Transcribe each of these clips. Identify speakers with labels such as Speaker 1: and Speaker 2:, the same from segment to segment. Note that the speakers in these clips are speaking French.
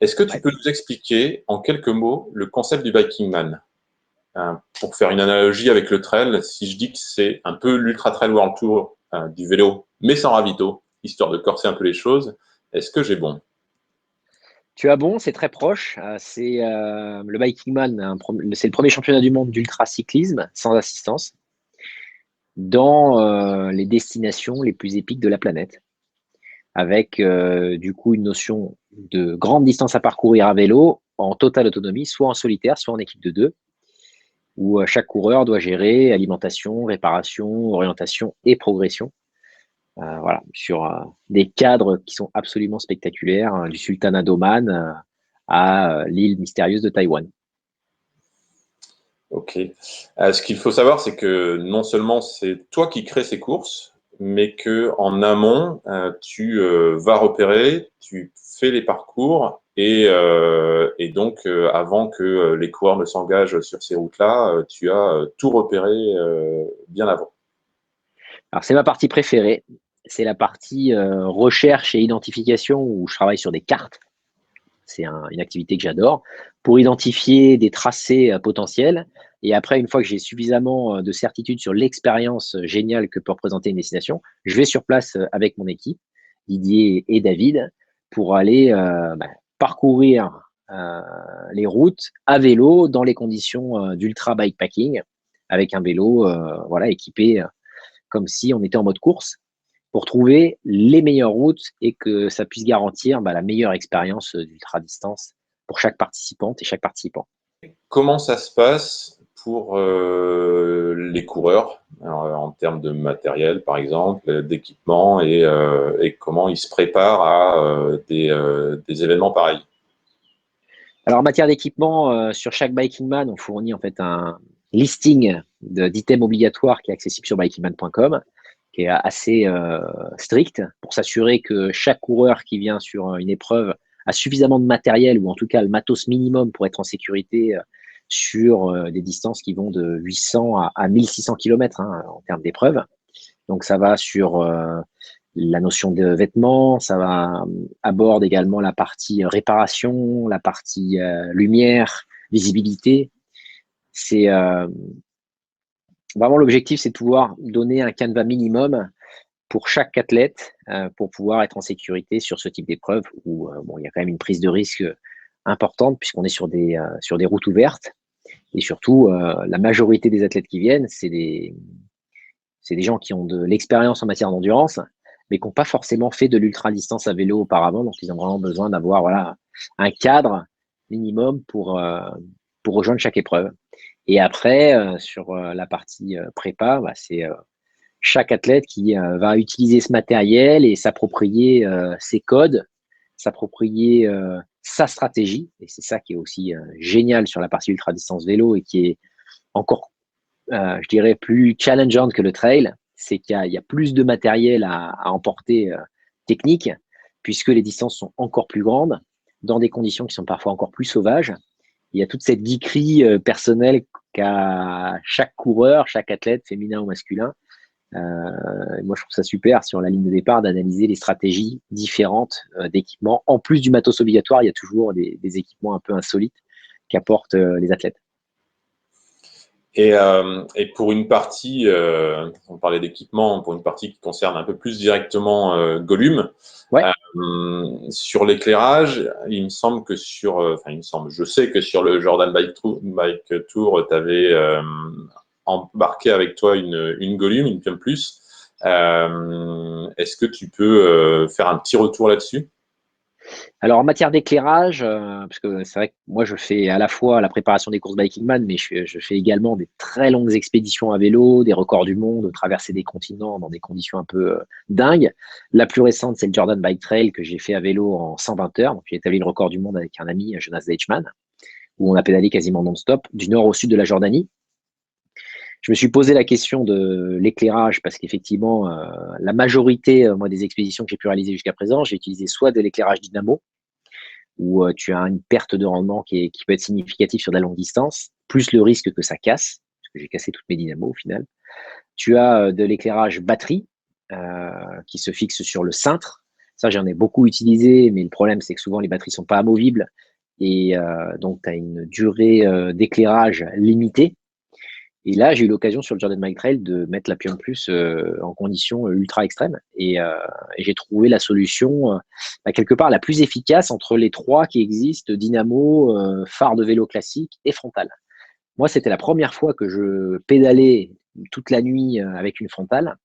Speaker 1: Est-ce que tu
Speaker 2: Ouais.
Speaker 1: peux nous expliquer en quelques mots le concept du Viking Man? Pour faire une analogie avec le trail, si je dis que c'est un peu l'Ultra Trail World Tour du vélo, mais sans ravito, histoire de corser un peu les choses, est-ce que j'ai bon?
Speaker 2: Tu as bon, c'est très proche. C'est le Bikingman, c'est le premier championnat du monde d'ultracyclisme sans assistance dans les destinations les plus épiques de la planète, avec du coup une notion de grande distance à parcourir à vélo en totale autonomie, soit en solitaire, soit en équipe de deux, où chaque coureur doit gérer alimentation, réparation, orientation et progression. Voilà, sur des cadres qui sont absolument spectaculaires, du sultanat d'Oman à l'île mystérieuse de Taïwan.
Speaker 1: Ok. Ce qu'il faut savoir, c'est que non seulement c'est toi qui crées ces courses, mais que en amont, tu vas repérer, tu fais les parcours et donc avant que les coureurs ne s'engagent sur ces routes-là, tu as tout repéré bien avant.
Speaker 2: Alors, c'est ma partie préférée. C'est la partie recherche et identification où je travaille sur des cartes. C'est une activité que j'adore pour identifier des tracés potentiels. Et après, une fois que j'ai suffisamment de certitude sur l'expérience géniale que peut représenter une destination, je vais sur place avec mon équipe, Didier et David, pour aller parcourir les routes à vélo dans les conditions d'ultra bikepacking avec un vélo voilà, équipé comme si on était en mode course pour trouver les meilleures routes et que ça puisse garantir la meilleure expérience d'ultra distance pour chaque participante et chaque participant.
Speaker 1: Comment ça se passe pour les coureurs en termes de matériel, par exemple, d'équipement et comment ils se préparent à des événements pareils?
Speaker 2: Alors en matière d'équipement, sur chaque Bikingman, on fournit en fait un listing d'items obligatoires qui est accessible sur bikingman.com, qui est assez strict pour s'assurer que chaque coureur qui vient sur une épreuve a suffisamment de matériel ou en tout cas le matos minimum pour être en sécurité sur des distances qui vont de 800 à 1600 km en termes d'épreuves. Donc ça va sur la notion de vêtements, ça va aborde également la partie réparation, la partie lumière, visibilité. C'est vraiment l'objectif, c'est de pouvoir donner un canevas minimum pour chaque athlète pour pouvoir être en sécurité sur ce type d'épreuve où bon, il y a quand même une prise de risque importante puisqu'on est sur des routes ouvertes et surtout la majorité des athlètes qui viennent, c'est des gens qui ont de l'expérience en matière d'endurance, mais qui n'ont pas forcément fait de l'ultra-distance à vélo auparavant. Donc, ils ont vraiment besoin d'avoir voilà, un cadre minimum pour rejoindre chaque épreuve. Et après, sur la partie prépa, c'est chaque athlète qui va utiliser ce matériel et s'approprier ses codes, s'approprier sa stratégie. Et c'est ça qui est aussi génial sur la partie ultra-distance vélo et qui est encore je dirais, plus challengeante que le trail, c'est qu'il y a plus de matériel à emporter technique, puisque les distances sont encore plus grandes, dans des conditions qui sont parfois encore plus sauvages. Il y a toute cette geekerie personnelle qu'a chaque coureur, chaque athlète, féminin ou masculin. Moi, je trouve ça super sur la ligne de départ d'analyser les stratégies différentes d'équipements. En plus du matos obligatoire, il y a toujours des équipements un peu insolites qu'apportent les athlètes.
Speaker 1: Et pour une partie, on parlait d'équipement, pour une partie qui concerne un peu plus directement Gollum,
Speaker 2: Ouais.
Speaker 1: sur l'éclairage, il me semble que enfin il me semble, je sais que sur le Jordan Bike Tour, tu avais embarqué avec toi une Gollum, une Pium Plus. Est-ce que tu peux faire un petit retour là-dessus?
Speaker 2: Alors en matière d'éclairage, parce que c'est vrai que moi je fais à la fois la préparation des courses Bikingman, mais je fais également des très longues expéditions à vélo, des records du monde, traverser des continents dans des conditions un peu dingues. La plus récente, c'est le Jordan Bike Trail que j'ai fait à vélo en 120 heures. Donc j'ai établi le record du monde avec un ami, Jonas Deichmann, où on a pédalé quasiment non-stop, du nord au sud de la Jordanie. Je me suis posé la question de l'éclairage parce qu'effectivement, la majorité moi, des expéditions que j'ai pu réaliser jusqu'à présent, j'ai utilisé soit de l'éclairage dynamo, où tu as une perte de rendement qui peut être significative sur de la longue distance, plus le risque que ça casse, parce que j'ai cassé toutes mes dynamos au final. Tu as de l'éclairage batterie qui se fixe sur le cintre. Ça, j'en ai beaucoup utilisé, mais le problème, c'est que souvent, les batteries sont pas amovibles et donc tu as une durée d'éclairage limitée. Et là, j'ai eu l'occasion sur le Jordan Bike Trail de mettre la Pion Plus en conditions ultra extrêmes. Et j'ai trouvé la solution, quelque part, la plus efficace entre les trois qui existent, dynamo, phare de vélo classique et frontale. Moi, c'était la première fois que je pédalais toute la nuit avec une frontale.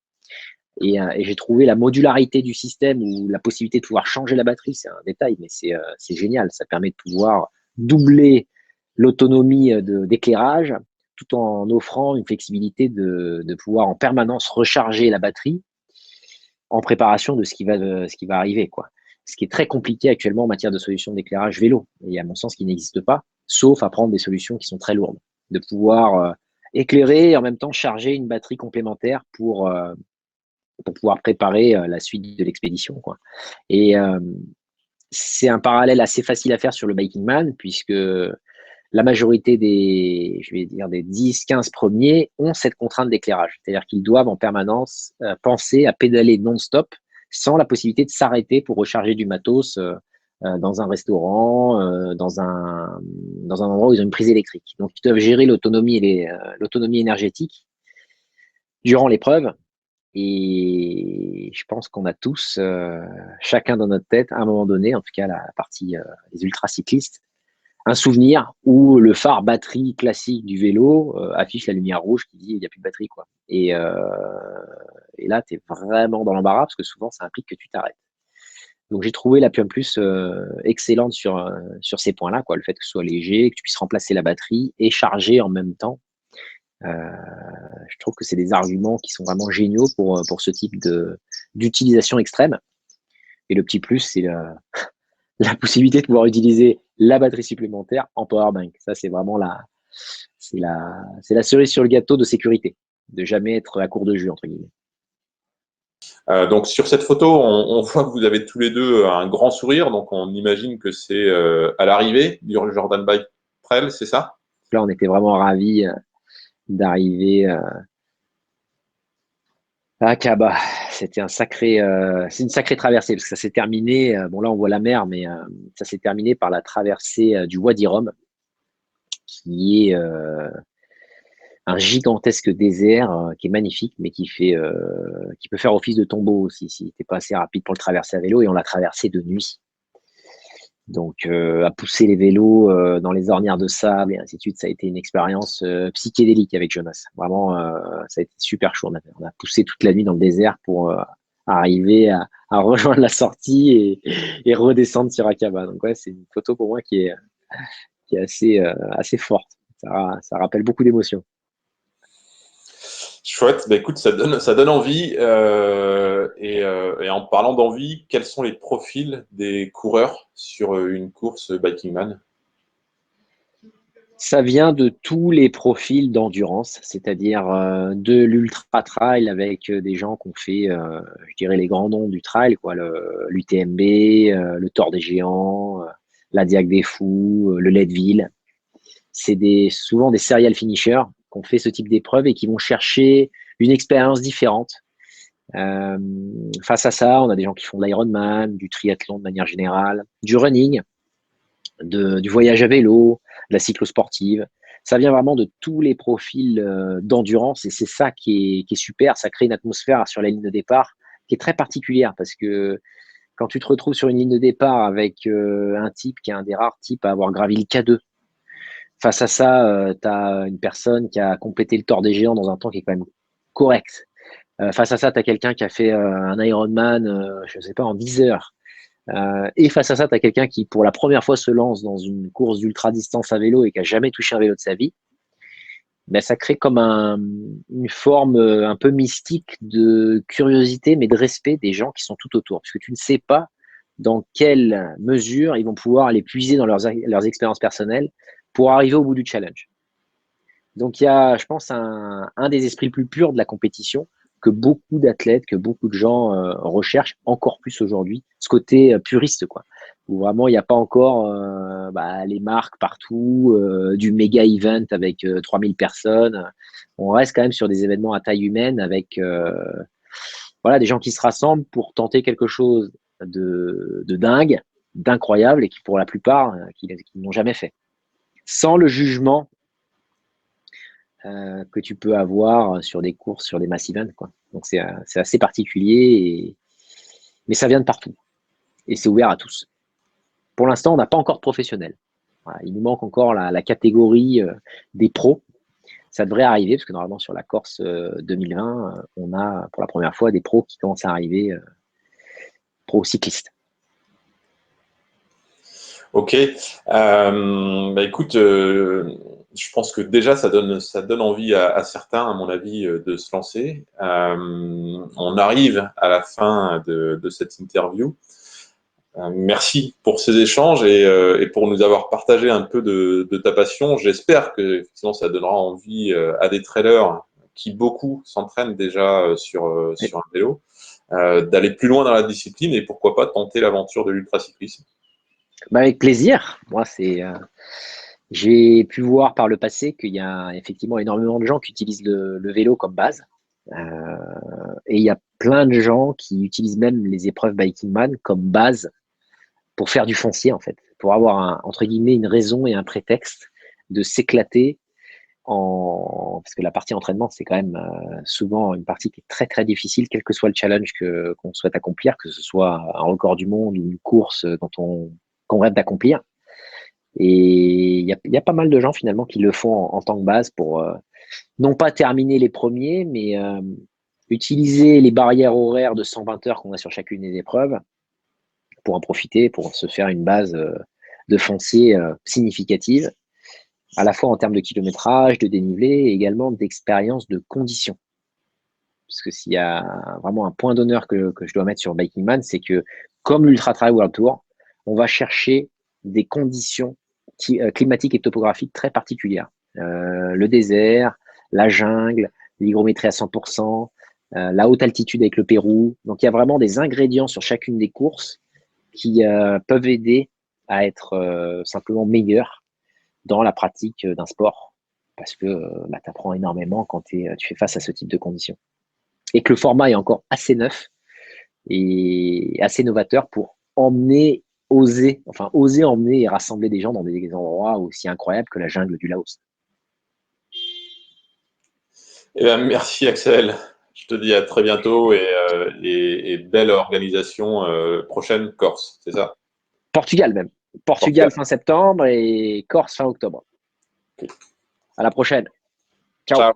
Speaker 2: Et j'ai trouvé la modularité du système ou la possibilité de pouvoir changer la batterie, c'est un détail, mais c'est génial. Ça permet de pouvoir doubler l'autonomie d'éclairage tout en offrant une flexibilité de pouvoir en permanence recharger la batterie en préparation de ce qui va arriver, quoi. Ce qui est très compliqué actuellement en matière de solutions d'éclairage vélo, et à mon sens, qui n'existe pas, sauf à prendre des solutions qui sont très lourdes. De pouvoir éclairer et en même temps charger une batterie complémentaire pour pouvoir préparer la suite de l'expédition, quoi. Et c'est un parallèle assez facile à faire sur le Biking Man, puisque la majorité des, je vais dire, des 10-15 premiers ont cette contrainte d'éclairage. C'est-à-dire qu'ils doivent en permanence penser à pédaler non-stop sans la possibilité de s'arrêter pour recharger du matos dans un restaurant, dans un endroit où ils ont une prise électrique. Donc, ils doivent gérer l'autonomie énergétique durant l'épreuve. Et je pense qu'on a tous, chacun dans notre tête, à un moment donné, en tout cas la partie des ultra-cyclistes, un souvenir où le phare batterie classique du vélo affiche la lumière rouge qui dit il n'y a plus de batterie, quoi. Et là, tu es vraiment dans l'embarras parce que souvent, ça implique que tu t'arrêtes. Donc, j'ai trouvé la Pium Plus excellente sur ces points-là, quoi. Le fait que ce soit léger, que tu puisses remplacer la batterie et charger en même temps. Je trouve que c'est des arguments qui sont vraiment géniaux pour ce type d'utilisation extrême. Et le petit plus, c'est la possibilité de pouvoir utiliser la batterie supplémentaire en powerbank. Ça, c'est vraiment c'est la cerise sur le gâteau de sécurité, de jamais être à court de jus, entre guillemets.
Speaker 1: Donc sur cette photo, on voit que vous avez tous les deux un grand sourire, donc on imagine que c'est à l'arrivée du Jordan Bike Trail, c'est ça?
Speaker 2: Là, on était vraiment ravis d'arriver à Kaba. C'était c'est une sacrée traversée parce que ça s'est terminé. Bon, là, on voit la mer, mais ça s'est terminé par la traversée du Wadi Rum, qui est un gigantesque désert qui est magnifique, mais qui peut faire office de tombeau aussi si t'es pas assez rapide pour le traverser à vélo. Et on l'a traversé de nuit. Donc, à pousser les vélos dans les ornières de sable et ainsi de suite, ça a été une expérience psychédélique avec Jonas. Vraiment, ça a été super chaud. On a poussé toute la nuit dans le désert pour arriver à rejoindre la sortie et redescendre sur Akaba. Donc, ouais, c'est une photo pour moi qui est assez forte. Ça rappelle beaucoup d'émotions.
Speaker 1: Chouette, bah, écoute, ça donne envie. Et en parlant d'envie, quels sont les profils des coureurs sur une course Biking Man?
Speaker 2: Ça vient de tous les profils d'endurance, c'est-à-dire de l'ultra trail avec des gens qui ont fait, je dirais, les grands noms du trail, quoi, l'UTMB, le Tour des Géants, la Diag des Fous, le Leadville. C'est souvent des serial finishers qui ont fait ce type d'épreuve et qui vont chercher une expérience différente. Euh, Face à ça, on a des gens qui font de l'Ironman, du triathlon de manière générale, du running, du voyage à vélo, de la cyclosportive. Ça vient vraiment de tous les profils d'endurance et c'est ça qui est super. Ça crée une atmosphère sur la ligne de départ qui est très particulière parce que quand tu te retrouves sur une ligne de départ avec un type qui est un des rares types à avoir gravi le K2, face à ça, tu as une personne qui a complété le Tour des Géants dans un temps qui est quand même correct. Face à ça, tu as quelqu'un qui a fait un Ironman, je ne sais pas, en 10 heures. Et face à ça, tu as quelqu'un qui, pour la première fois, se lance dans une course d'ultra-distance à vélo et qui n'a jamais touché un vélo de sa vie. Ben, ça crée comme une forme un peu mystique de curiosité, mais de respect des gens qui sont tout autour. Parce que tu ne sais pas dans quelle mesure ils vont pouvoir aller puiser dans leurs expériences personnelles pour arriver au bout du challenge. Donc, il y a, je pense, un des esprits les plus purs de la compétition que beaucoup d'athlètes, que beaucoup de gens recherchent encore plus aujourd'hui, ce côté puriste, quoi. Où vraiment, il n'y a pas encore les marques partout, du méga event avec 3000 personnes. On reste quand même sur des événements à taille humaine avec voilà, des gens qui se rassemblent pour tenter quelque chose de dingue, d'incroyable, et qui pour la plupart, qui n'ont jamais fait. Sans le jugement que tu peux avoir sur des courses, sur des massive events, quoi. Donc c'est assez particulier, mais ça vient de partout. Et c'est ouvert à tous. Pour l'instant, on n'a pas encore de professionnels. Voilà, il nous manque encore la catégorie des pros. Ça devrait arriver, parce que normalement, sur la Corse 2020, on a pour la première fois des pros qui commencent à arriver, pros cyclistes.
Speaker 1: Ok. Écoute, je pense que déjà, ça donne envie à certains, à mon avis, de se lancer. On arrive à la fin de cette interview. Merci pour ces échanges et pour nous avoir partagé un peu de ta passion. J'espère que effectivement, ça donnera envie à des traders qui beaucoup s'entraînent déjà sur un vélo, d'aller plus loin dans la discipline et pourquoi pas tenter l'aventure de l'ultracyclisme.
Speaker 2: Avec plaisir. Moi, j'ai pu voir par le passé qu'il y a effectivement énormément de gens qui utilisent le vélo comme base. Et il y a plein de gens qui utilisent même les épreuves Biking Man comme base pour faire du foncier, en fait, pour avoir, entre guillemets, une raison et un prétexte de s'éclater parce que la partie entraînement, c'est quand même souvent une partie qui est très, très difficile, quel que soit le challenge qu'on souhaite accomplir, que ce soit un record du monde ou une course qu'on rêve d'accomplir. Et il y a pas mal de gens finalement qui le font en tant que base pour non pas terminer les premiers, mais utiliser les barrières horaires de 120 heures qu'on a sur chacune des épreuves pour en profiter, pour se faire une base de foncier significative, à la fois en termes de kilométrage, de dénivelé et également d'expérience de conditions. Parce que s'il y a vraiment un point d'honneur que je dois mettre sur Biking Man, c'est que comme l'Ultra Trail World Tour, on va chercher des conditions climatiques et topographiques très particulières. Le désert, la jungle, l'hygrométrie à 100%, la haute altitude avec le Pérou. Donc il y a vraiment des ingrédients sur chacune des courses qui peuvent aider à être simplement meilleur dans la pratique d'un sport, parce que tu apprends énormément quand tu fais face à ce type de conditions. Et que le format est encore assez neuf et assez novateur pour oser emmener et rassembler des gens dans des endroits aussi incroyables que la jungle du Laos.
Speaker 1: Merci Axel. Je te dis à très bientôt et belle organisation prochaine Corse, c'est ça?
Speaker 2: Portugal même. Portugal fin septembre et Corse fin octobre. Okay. À la prochaine. Ciao. Ciao.